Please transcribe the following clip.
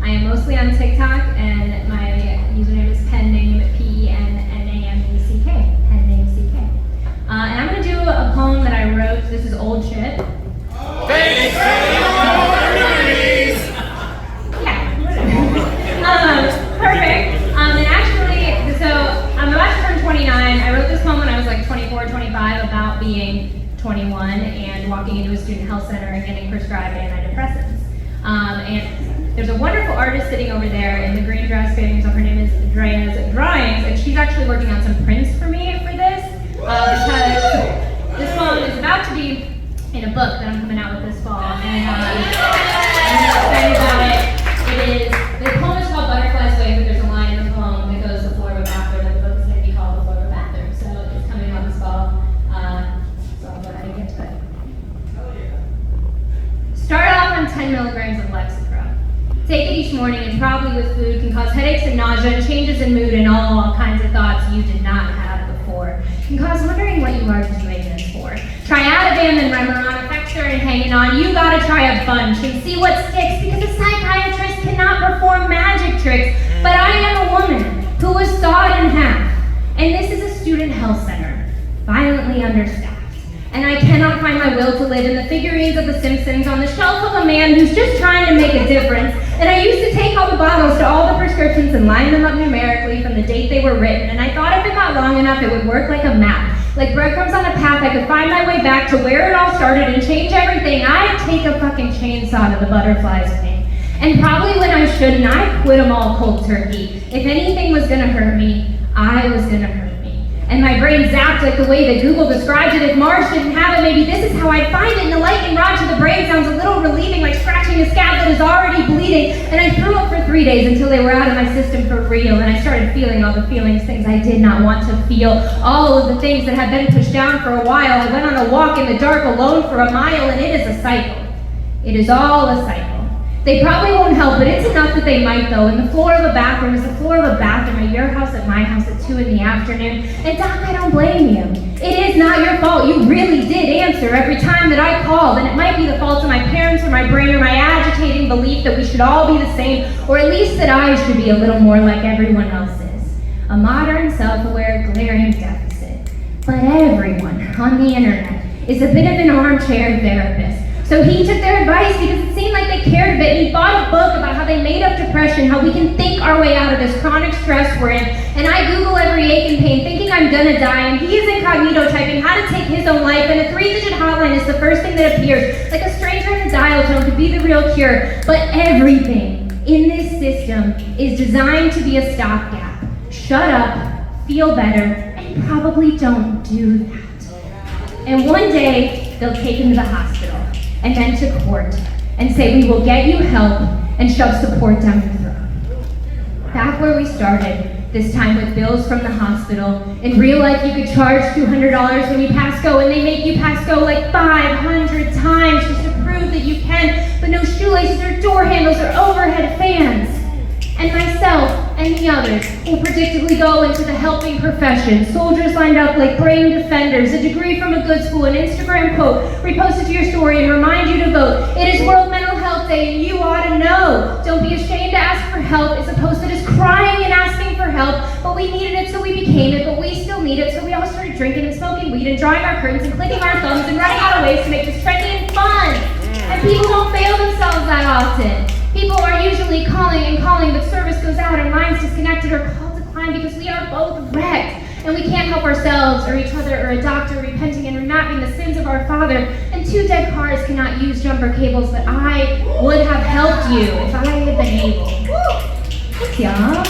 I am mostly on TikTok, and my username is penname, PENNAMECK, penname. And I'm going to do a poem that I wrote. This is old shit. Thanks, Perfect. And actually, so I'm about to turn 29. I wrote this poem when I was like 24, 25 about being 21 and walking into a student health center and getting prescribed antidepressants. And there's a wonderful artist sitting over there in the green dress, so her name is Andrea's Drawings, and she's actually working on some prints for me for this, because this poem is about to be in a book that I'm coming out with this fall, and I'm excited about it. The poem is called Butterfly's Way, but there's a line in the poem that goes the floor of a bathroom, and the book is going to be called The Floor of a Bathroom, so it's coming out this fall, so I'll go ahead and get to it. Start off on 10 milligrams of Lexapro. Take it each morning, and probably with food, can cause headaches and nausea, and changes in mood, and all kinds of thoughts you did not have before. Can cause wondering what you are doing this for. Try Ativan and Remeron, Effexor and hanging on. You gotta try a bunch and see what sticks, because a psychiatrist cannot perform magic tricks. But I am a woman who was sawed in half, and this is a student health center, violently understaffed. And I cannot find my will to live in the figurines of The Simpsons on the shelf of a man who's just trying to make a difference. And I used to take all the bottles to all the prescriptions and line them up numerically from the date they were written. And I thought if it got long enough, it would work like a map. Like breadcrumbs on a path, I could find my way back to where it all started and change everything. I'd take a fucking chainsaw to the butterfly's wing. And probably when I shouldn't, I'd quit them all cold turkey. If anything was gonna hurt me, I was gonna hurt me. And my brain zapped like the way that Google described it. If Mars didn't have it, maybe this is how I'd find it. And the lightning rod to the brain sounds a little relieving, like scratching a scab that is already bleeding. And I threw up for 3 days until they were out of my system for real. And I started feeling all the feelings, things I did not want to feel. All of the things that had been pushed down for a while. I went on a walk in the dark alone for a mile, and it is a cycle. It is all a cycle. They probably won't help, but it's enough that they might though. And the floor of a bathroom is the floor of a bathroom at your house, at my house at 2 in the afternoon. And Doc, I don't blame you. It is not your fault. You really did answer every time that I called. And it might be the fault of my parents or my brain or my agitating belief that we should all be the same, or at least that I should be a little more like everyone else is. A modern, self-aware, glaring deficit. But everyone on the internet is a bit of an armchair therapist. So he took their advice because it seemed like they cared a bit, and he bought a book about how they made up depression, how we can think our way out of this chronic stress we're in. And I Google every ache and pain, thinking I'm gonna die, and he is incognito typing how to take his own life, and a 3-digit hotline is the first thing that appears, like a stranger in a dial tone could be the real cure. But everything in this system is designed to be a stopgap. Shut up, feel better, and probably don't do that. And one day, they'll take him to the hospital, and then to court, and say we will get you help, and shove support down your throat. Back where we started, this time with bills from the hospital. In real life, you could charge $200 when you pass go, and they make you pass go like 500 times just to prove that you can, but no shoelaces or door handles or overhead fans. And myself and the others will predictably go into the helping profession. Soldiers lined up like brain defenders, a degree from a good school, an Instagram quote, reposted to your story and remind you to vote. It is World Mental Health Day and you ought to know. Don't be ashamed to ask for help. It's a post that is crying and asking for help, but we needed it so we became it, but we still need it, so we all started drinking and smoking weed and drawing our curtains and clicking our thumbs and running out of ways to make this trendy and fun. And people don't fail themselves that often. People are usually calling and calling, but service goes out and lines disconnected or calls declined because we are both wrecked. And we can't help ourselves or each other or a doctor repenting and remapping the sins of our father. And 2 dead cars cannot use jumper cables, but I would have helped you if I had been able. Thanks, y'all.